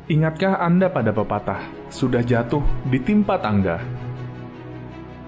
Ingatkah Anda pada pepatah, sudah jatuh ditimpa tangga?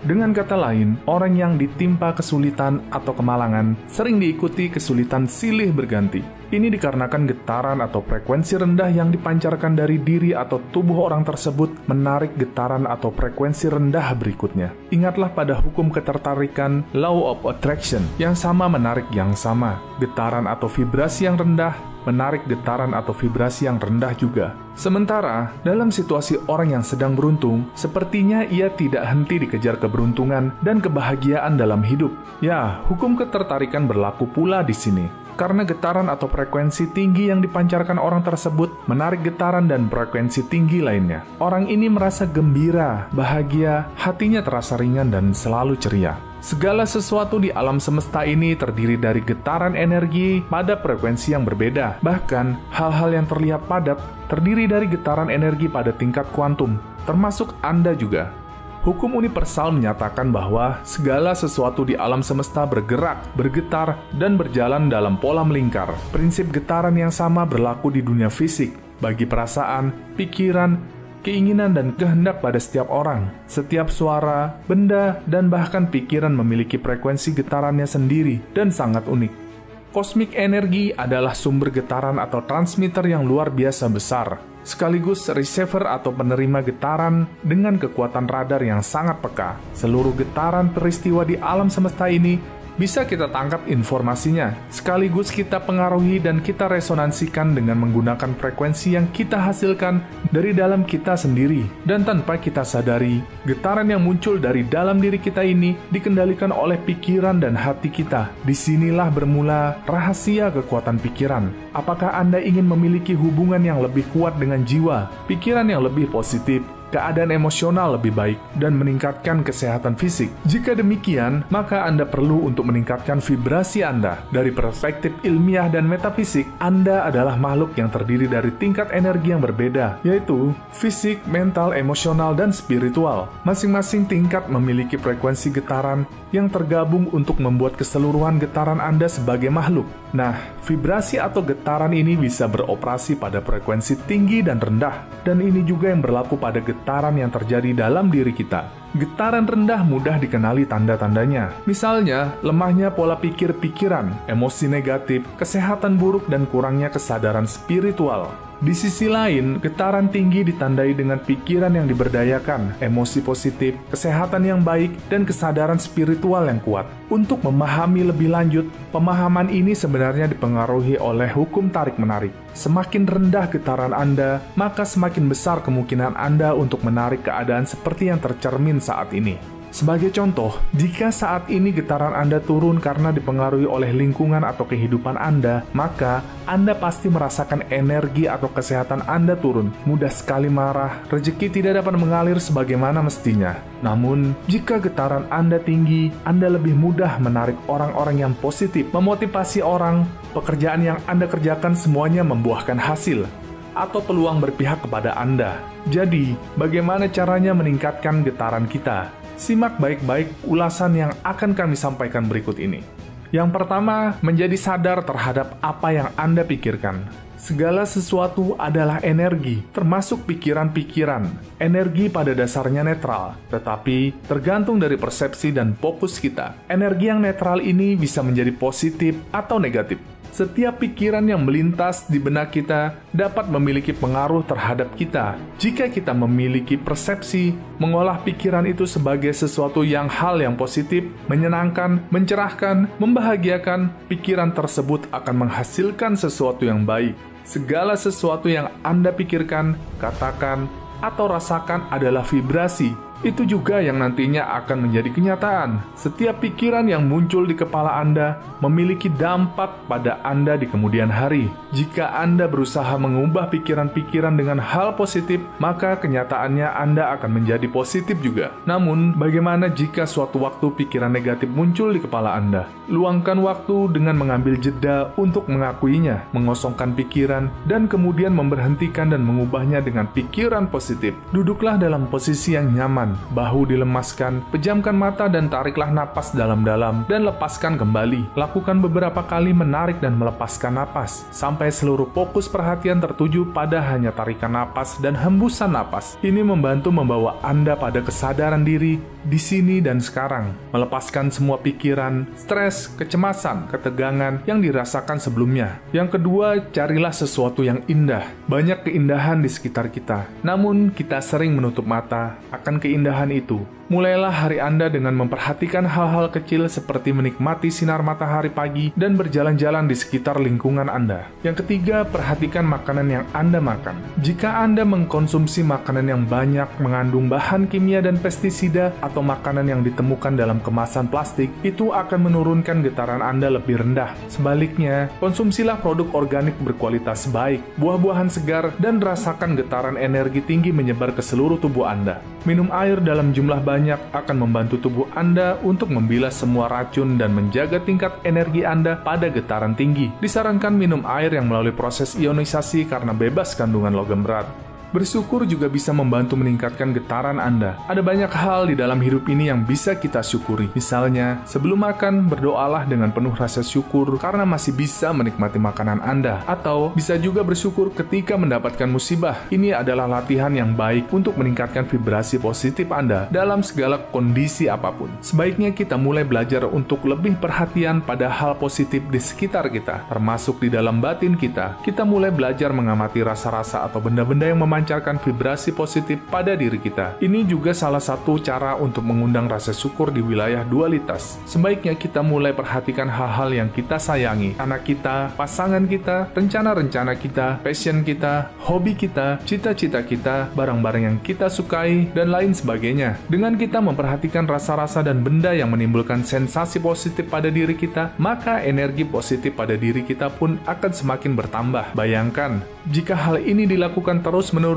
Dengan kata lain, orang yang ditimpa kesulitan atau kemalangan sering diikuti kesulitan silih berganti. Ini dikarenakan getaran atau frekuensi rendah yang dipancarkan dari diri atau tubuh orang tersebut menarik getaran atau frekuensi rendah berikutnya. Ingatlah pada hukum ketertarikan, law of attraction, yang sama menarik yang sama. Getaran atau vibrasi yang rendah menarik getaran atau vibrasi yang rendah juga. Sementara, dalam situasi orang yang sedang beruntung, sepertinya ia tidak henti dikejar keberuntungan dan kebahagiaan dalam hidup. Ya, hukum ketertarikan berlaku pula di sini. Karena getaran atau frekuensi tinggi yang dipancarkan orang tersebut menarik getaran dan frekuensi tinggi lainnya. Orang ini merasa gembira, bahagia, hatinya terasa ringan dan selalu ceria. Segala sesuatu di alam semesta ini terdiri dari getaran energi pada frekuensi yang berbeda. Bahkan, hal-hal yang terlihat padat terdiri dari getaran energi pada tingkat kuantum, termasuk Anda juga. Hukum universal menyatakan bahwa segala sesuatu di alam semesta bergerak, bergetar, dan berjalan dalam pola melingkar. Prinsip getaran yang sama berlaku di dunia fisik, bagi perasaan, pikiran, keinginan dan kehendak pada setiap orang. Setiap suara, benda, dan bahkan pikiran memiliki frekuensi getarannya sendiri dan sangat unik. Kosmik energi adalah sumber getaran atau transmitter yang luar biasa besar, sekaligus receiver atau penerima getaran dengan kekuatan radar yang sangat peka. Seluruh getaran peristiwa di alam semesta ini bisa kita tangkap informasinya, sekaligus kita pengaruhi dan kita resonansikan dengan menggunakan frekuensi yang kita hasilkan dari dalam kita sendiri. Dan tanpa kita sadari, getaran yang muncul dari dalam diri kita ini dikendalikan oleh pikiran dan hati kita. Disinilah bermula rahasia kekuatan pikiran. Apakah Anda ingin memiliki hubungan yang lebih kuat dengan jiwa, pikiran yang lebih positif, keadaan emosional lebih baik, dan meningkatkan kesehatan fisik? Jika demikian, maka Anda perlu untuk meningkatkan vibrasi Anda. Dari perspektif ilmiah dan metafisik, Anda adalah makhluk yang terdiri dari tingkat energi yang berbeda, yaitu fisik, mental, emosional, dan spiritual. Masing-masing tingkat memiliki frekuensi getaran yang tergabung untuk membuat keseluruhan getaran Anda sebagai makhluk. Nah, vibrasi atau getaran ini bisa beroperasi pada frekuensi tinggi dan rendah, dan ini juga yang berlaku pada getaran yang terjadi dalam diri kita. Getaran rendah mudah dikenali tanda-tandanya. Misalnya, lemahnya pola pikir pikiran, emosi negatif, kesehatan buruk, dan kurangnya kesadaran spiritual. Di sisi lain, getaran tinggi ditandai dengan pikiran yang diberdayakan, emosi positif, kesehatan yang baik, dan kesadaran spiritual yang kuat. Untuk memahami lebih lanjut, pemahaman ini sebenarnya dipengaruhi oleh hukum tarik-menarik. Semakin rendah getaran Anda, maka semakin besar kemungkinan Anda untuk menarik keadaan seperti yang tercermin saat ini. Sebagai contoh, jika saat ini getaran Anda turun karena dipengaruhi oleh lingkungan atau kehidupan Anda, maka Anda pasti merasakan energi atau kesehatan Anda turun. Mudah sekali marah, rezeki tidak dapat mengalir sebagaimana mestinya. Namun, jika getaran Anda tinggi, Anda lebih mudah menarik orang-orang yang positif, memotivasi orang, pekerjaan yang Anda kerjakan semuanya membuahkan hasil, atau peluang berpihak kepada Anda. Jadi, bagaimana caranya meningkatkan getaran kita? Simak baik-baik ulasan yang akan kami sampaikan berikut ini. Yang pertama, menjadi sadar terhadap apa yang Anda pikirkan. Segala sesuatu adalah energi, termasuk pikiran-pikiran. Energi pada dasarnya netral, tetapi tergantung dari persepsi dan fokus kita. Energi yang netral ini bisa menjadi positif atau negatif. Setiap pikiran yang melintas di benak kita dapat memiliki pengaruh terhadap kita. Jika kita memiliki persepsi, mengolah pikiran itu sebagai sesuatu yang hal yang positif, menyenangkan, mencerahkan, membahagiakan, pikiran tersebut akan menghasilkan sesuatu yang baik. Segala sesuatu yang Anda pikirkan, katakan, atau rasakan adalah vibrasi. Itu juga yang nantinya akan menjadi kenyataan. Setiap pikiran yang muncul di kepala Anda memiliki dampak pada Anda di kemudian hari. Jika Anda berusaha mengubah pikiran-pikiran dengan hal positif, maka kenyataannya Anda akan menjadi positif juga. Namun, bagaimana jika suatu waktu pikiran negatif muncul di kepala Anda? Luangkan waktu dengan mengambil jeda untuk mengakuinya, mengosongkan pikiran, dan kemudian memberhentikan dan mengubahnya dengan pikiran positif. Duduklah dalam posisi yang nyaman. tangan, bahu dilemaskan, pejamkan mata dan tariklah napas dalam-dalam dan lepaskan kembali. Lakukan beberapa kali menarik dan melepaskan napas, sampai seluruh fokus perhatian tertuju pada hanya tarikan napas dan hembusan napas. Ini membantu membawa Anda pada kesadaran diri di sini dan sekarang, melepaskan semua pikiran, stres, kecemasan, ketegangan yang dirasakan sebelumnya. Yang kedua, carilah sesuatu yang indah. Banyak keindahan di sekitar kita, namun kita sering menutup mata akan keindahan itu. Mulailah hari Anda dengan memperhatikan hal-hal kecil seperti menikmati sinar matahari pagi dan berjalan-jalan di sekitar lingkungan Anda. Yang ketiga, perhatikan makanan yang Anda makan. Jika Anda mengkonsumsi makanan yang banyak mengandung bahan kimia dan pestisida atau makanan yang ditemukan dalam kemasan plastik, itu akan menurunkan getaran Anda lebih rendah. Sebaliknya, konsumsilah produk organik berkualitas baik, buah-buahan segar, dan rasakan getaran energi tinggi menyebar ke seluruh tubuh Anda. Minum air dalam jumlah banyak akan membantu tubuh Anda untuk membilas semua racun dan menjaga tingkat energi Anda pada getaran tinggi. Disarankan minum air yang melalui proses ionisasi karena bebas kandungan logam berat. Bersyukur juga bisa membantu meningkatkan getaran Anda. Ada banyak hal di dalam hidup ini yang bisa kita syukuri. Misalnya, sebelum makan, berdoalah dengan penuh rasa syukur karena masih bisa menikmati makanan Anda. Atau bisa juga bersyukur ketika mendapatkan musibah. Ini adalah latihan yang baik untuk meningkatkan vibrasi positif Anda dalam segala kondisi apapun. Sebaiknya kita mulai belajar untuk lebih perhatian pada hal positif di sekitar kita, termasuk di dalam batin kita. Kita mulai belajar mengamati rasa-rasa atau benda-benda yang memancarkan vibrasi positif pada diri kita. Ini juga salah satu cara untuk mengundang rasa syukur di wilayah dualitas. Sebaiknya kita mulai perhatikan hal-hal yang kita sayangi, anak kita, pasangan kita, rencana-rencana kita, passion kita, hobi kita, cita-cita kita, barang-barang yang kita sukai, dan lain sebagainya. Dengan kita memperhatikan rasa-rasa dan benda yang menimbulkan sensasi positif pada diri kita, maka energi positif pada diri kita pun akan semakin bertambah. Bayangkan, jika hal ini dilakukan terus-menerus,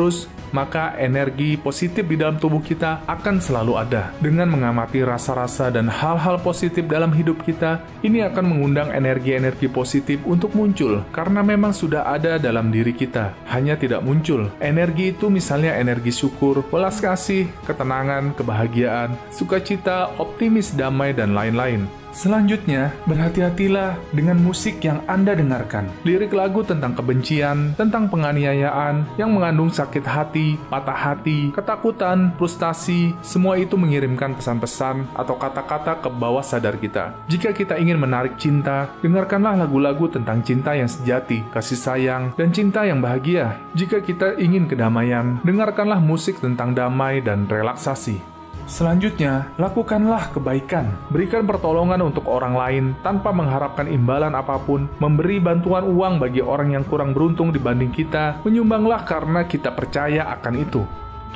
maka energi positif di dalam tubuh kita akan selalu ada. Dengan mengamati rasa-rasa dan hal-hal positif dalam hidup kita, ini akan mengundang energi-energi positif untuk muncul, karena memang sudah ada dalam diri kita, hanya tidak muncul. Energi itu misalnya energi syukur, welas kasih, ketenangan, kebahagiaan, sukacita, optimis, damai, dan lain-lain. Selanjutnya, berhati-hatilah dengan musik yang Anda dengarkan. Lirik lagu tentang kebencian, tentang penganiayaan, yang mengandung sakit hati, patah hati, ketakutan, frustasi, semua itu mengirimkan pesan-pesan atau kata-kata ke bawah sadar kita. Jika kita ingin menarik cinta, dengarkanlah lagu-lagu tentang cinta yang sejati, kasih sayang, dan cinta yang bahagia. Jika kita ingin kedamaian, dengarkanlah musik tentang damai dan relaksasi. Selanjutnya, lakukanlah kebaikan. Berikan pertolongan untuk orang lain tanpa mengharapkan imbalan apapun. Memberi bantuan uang bagi orang yang kurang beruntung dibanding kita. Menyumbanglah karena kita percaya akan itu.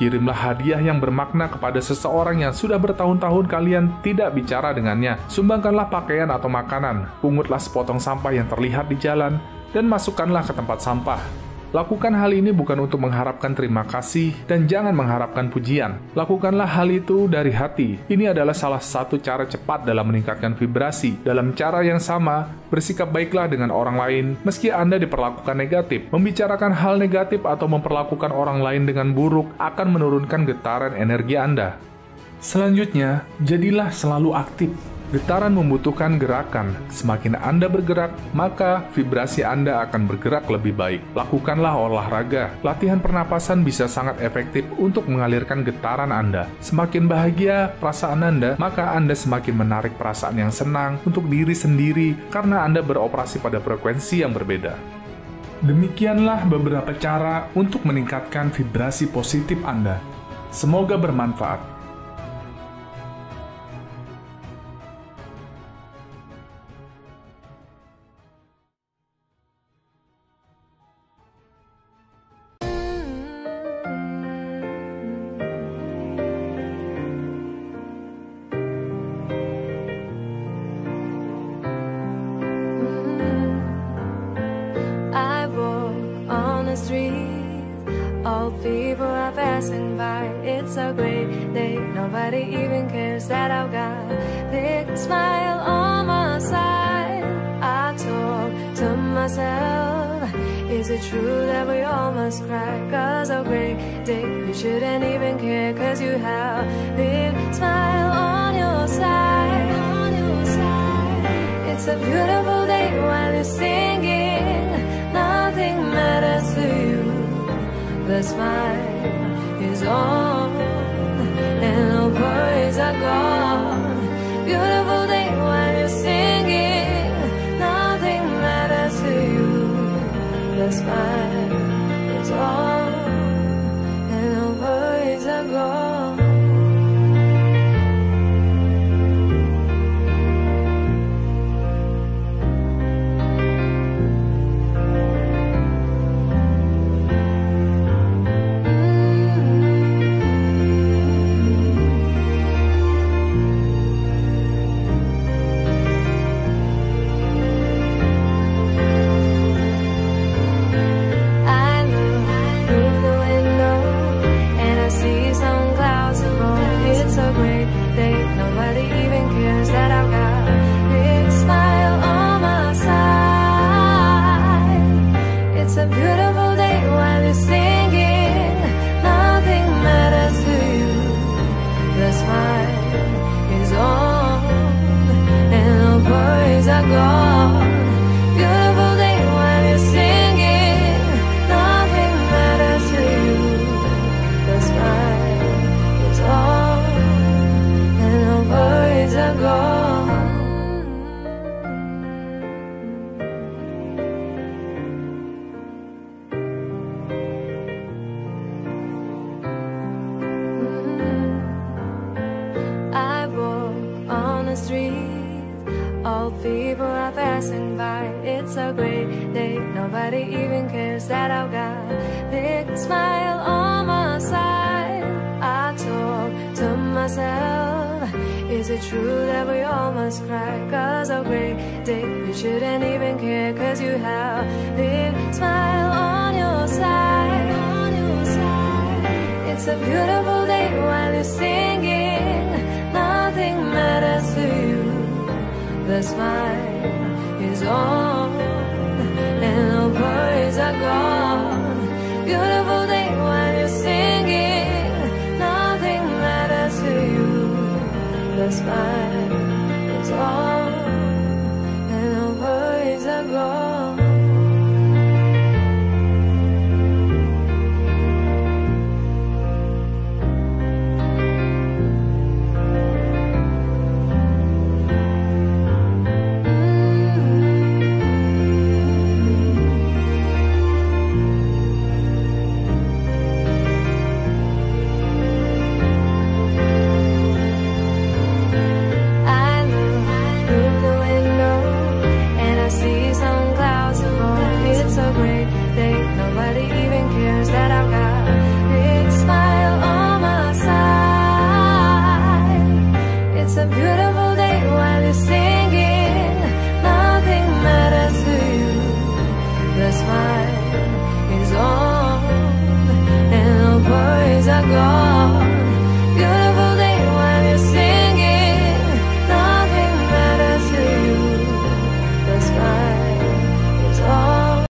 Kirimlah hadiah yang bermakna kepada seseorang yang sudah bertahun-tahun kalian tidak bicara dengannya. Sumbangkanlah pakaian atau makanan. Pungutlah sepotong sampah yang terlihat di jalan dan masukkanlah ke tempat sampah. Lakukan hal ini bukan untuk mengharapkan terima kasih dan jangan mengharapkan pujian. Lakukanlah hal itu dari hati. Ini adalah salah satu cara cepat dalam meningkatkan vibrasi. Dalam cara yang sama, bersikap baiklah dengan orang lain meski Anda diperlakukan negatif. Membicarakan hal negatif atau memperlakukan orang lain dengan buruk akan menurunkan getaran energi Anda. Selanjutnya, jadilah selalu aktif. Getaran membutuhkan gerakan. Semakin Anda bergerak, maka vibrasi Anda akan bergerak lebih baik. Lakukanlah olahraga. Latihan pernapasan bisa sangat efektif untuk mengalirkan getaran Anda. Semakin bahagia perasaan Anda, maka Anda semakin menarik perasaan yang senang untuk diri sendiri karena Anda beroperasi pada frekuensi yang berbeda. Demikianlah beberapa cara untuk meningkatkan vibrasi positif Anda. Semoga bermanfaat. All people are passing by. It's a great day. Nobody even cares that I've got big smile on my side. I talk to myself. Is it true that we all must cry? 'Cause a great day, you shouldn't even care. 'Cause you have It's a beautiful day while you're singing. Nothing matters to you. The smile is on and no worries are gone. Beautiful day while you're singing. Nothing matters to you. The smile is on and no worries are gone. It's a beautiful day while you're singing. Nothing matters to you. The smile is on and no worries are gone. Beautiful day while you're singing. Nothing matters to you. The smile is on and no worries are gone. All people are passing by. It's a great day. Nobody even cares that I've got a big smile on my side. I talk to myself. Is it true that we all must cry? 'Cause a great day, you shouldn't even care. 'Cause you have a big smile on your side. It's a beautiful day while you're singing. Nothing matters to you. The smile is on and no worries are gone. Beautiful day while you're singing. Nothing matters to you. The smile